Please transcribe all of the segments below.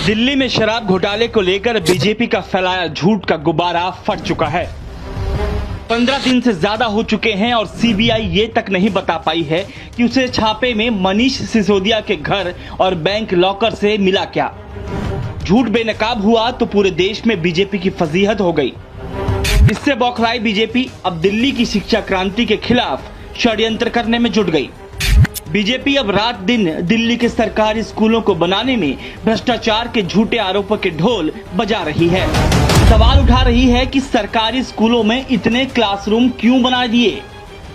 दिल्ली में शराब घोटाले को लेकर बीजेपी का फैलाया झूठ का गुब्बारा फट चुका है। 15 दिन से ज्यादा हो चुके हैं और सीबीआई ये तक नहीं बता पाई है कि उसे छापे में मनीष सिसोदिया के घर और बैंक लॉकर से मिला क्या। झूठ बेनकाब हुआ तो पूरे देश में बीजेपी की फजीहत हो गई। इससे बौखलाई बीजेपी अब दिल्ली की शिक्षा क्रांति के खिलाफ षड्यंत्र करने में जुट गई। बीजेपी अब रात दिन दिल्ली के सरकारी स्कूलों को बनाने में भ्रष्टाचार के झूठे आरोपों के ढोल बजा रही है। सवाल उठा रही है कि सरकारी स्कूलों में इतने क्लासरूम क्यों बना दिए,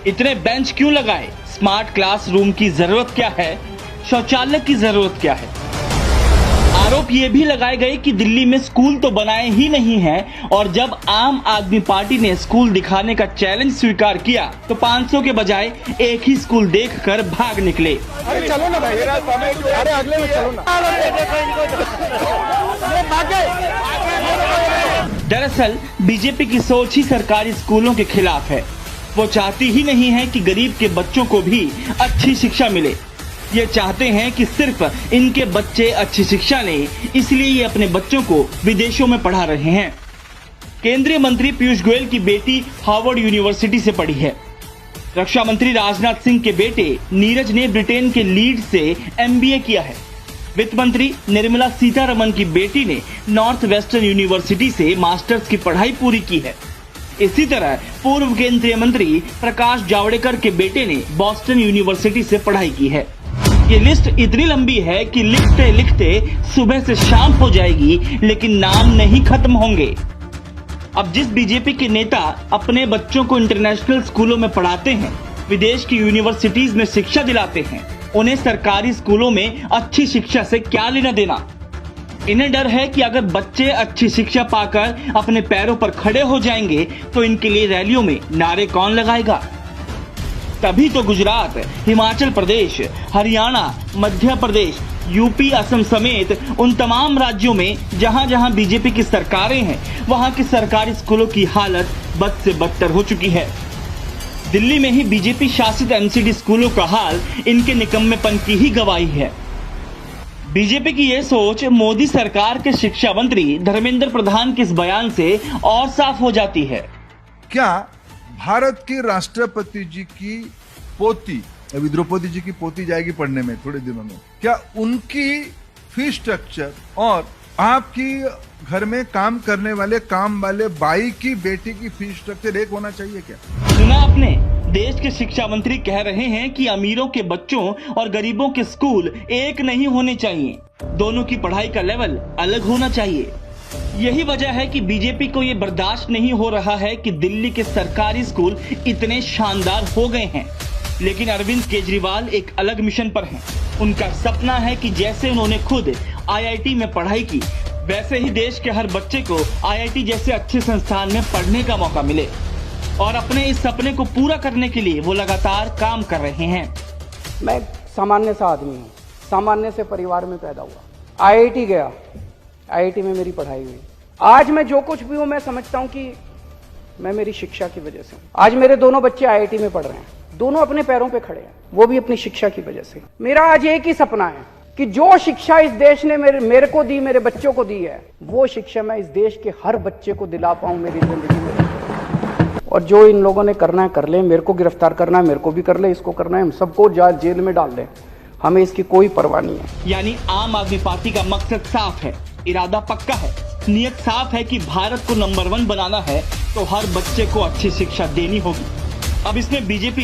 इतने बेंच क्यों लगाए, स्मार्ट क्लासरूम की जरूरत क्या है, शौचालय की जरूरत क्या है। आरोप ये भी लगाए गए कि दिल्ली में स्कूल तो बनाए ही नहीं हैं और जब आम आदमी पार्टी ने स्कूल दिखाने का चैलेंज स्वीकार किया तो 500 के बजाय एक ही स्कूल देखकर भाग निकले। अरे चलो ना भाई, अरे अगले में चलो ना। दरअसल बीजेपी की सोच ही सरकारी स्कूलों के खिलाफ है। वो चाहती ही नहीं है कि गरीब के बच्चों को भी अच्छी शिक्षा मिले। ये चाहते हैं कि सिर्फ इनके बच्चे अच्छी शिक्षा लें, इसलिए ये अपने बच्चों को विदेशों में पढ़ा रहे हैं। केंद्रीय मंत्री पीयूष गोयल की बेटी हार्वर्ड यूनिवर्सिटी से पढ़ी है। रक्षा मंत्री राजनाथ सिंह के बेटे नीरज ने ब्रिटेन के लीड्स से एमबीए किया है। वित्त मंत्री निर्मला सीतारमण की बेटी ने नॉर्थ वेस्टर्न यूनिवर्सिटी से मास्टर्स की पढ़ाई पूरी की है। इसी तरह पूर्व केंद्रीय मंत्री प्रकाश जावड़ेकर के बेटे ने बॉस्टन यूनिवर्सिटी से पढ़ाई की है। ये लिस्ट इतनी लंबी है कि लिखते लिखते सुबह से शाम हो जाएगी, लेकिन नाम नहीं खत्म होंगे। अब जिस बीजेपी के नेता अपने बच्चों को इंटरनेशनल स्कूलों में पढ़ाते हैं, विदेश की यूनिवर्सिटीज में शिक्षा दिलाते हैं, उन्हें सरकारी स्कूलों में अच्छी शिक्षा से क्या लेना देना। इन्हें डर है कि अगर बच्चे अच्छी शिक्षा पाकर अपने पैरों पर खड़े हो जाएंगे तो इनके लिए रैलियों में नारे कौन लगाएगा। तभी तो गुजरात, हिमाचल प्रदेश, हरियाणा, मध्य प्रदेश, यूपी, असम समेत उन तमाम राज्यों में जहां जहां बीजेपी की सरकारें हैं, वहां की सरकारी स्कूलों की हालत बद से बदतर हो चुकी है। दिल्ली में ही बीजेपी शासित एमसीडी स्कूलों का हाल इनके निकम्मेपन की ही गवाही है। बीजेपी की ये सोच मोदी सरकार के शिक्षा मंत्री धर्मेंद्र प्रधान के इस बयान से और साफ हो जाती है। क्या भारत के राष्ट्रपति जी की पोती, अभी द्रौपदी जी की पोती जाएगी पढ़ने में थोड़े दिनों में, क्या उनकी फीस स्ट्रक्चर और आपकी घर में काम करने वाले काम वाले बाई की बेटी की फीस स्ट्रक्चर एक होना चाहिए क्या? सुना आपने, देश के शिक्षा मंत्री कह रहे हैं कि अमीरों के बच्चों और गरीबों के स्कूल एक नहीं होने चाहिए, दोनों की पढ़ाई का लेवल अलग होना चाहिए। यही वजह है कि बीजेपी को ये बर्दाश्त नहीं हो रहा है कि दिल्ली के सरकारी स्कूल इतने शानदार हो गए हैं, लेकिन अरविंद केजरीवाल एक अलग मिशन पर हैं। उनका सपना है कि जैसे उन्होंने खुद आईआईटी में पढ़ाई की, वैसे ही देश के हर बच्चे को आईआईटी जैसे अच्छे संस्थान में पढ़ने का मौका मिले। और अपने इस सपने को पूरा करने के लिए वो लगातार काम कर रहे हैं। मैं सामान्य सा आदमी हूँ, सामान्य से परिवार में पैदा हुआ, आईआईटी गया, आईआईटी में मेरी पढ़ाई हुई। आज मैं जो कुछ भी हूं, मैं समझता हूं कि मैं मेरी शिक्षा की वजह से हूं। आज मेरे दोनों बच्चे आईआईटी में पढ़ रहे हैं, दोनों अपने पैरों पे खड़े हैं, वो भी अपनी शिक्षा की वजह से। मेरा आज एक ही सपना है कि जो शिक्षा इस देश ने मेरे को दी, मेरे बच्चों को दी है, वो शिक्षा मैं इस देश के हर बच्चे को दिला पाऊं मेरी जिंदगी में। और जो इन लोगों ने करना है कर ले, मेरे को गिरफ्तार करना है मेरे को भी कर ले, इसको करना है हम सबको जेल में डाल दें, हमें इसकी कोई परवाह नहीं है। यानी आम आदमी पार्टी का मकसद साफ है, इरादा पक्का है, नियत साफ है कि भारत को नंबर 1 बनाना है तो हर बच्चे को अच्छी शिक्षा देनी होगी। अब इसमें बीजेपी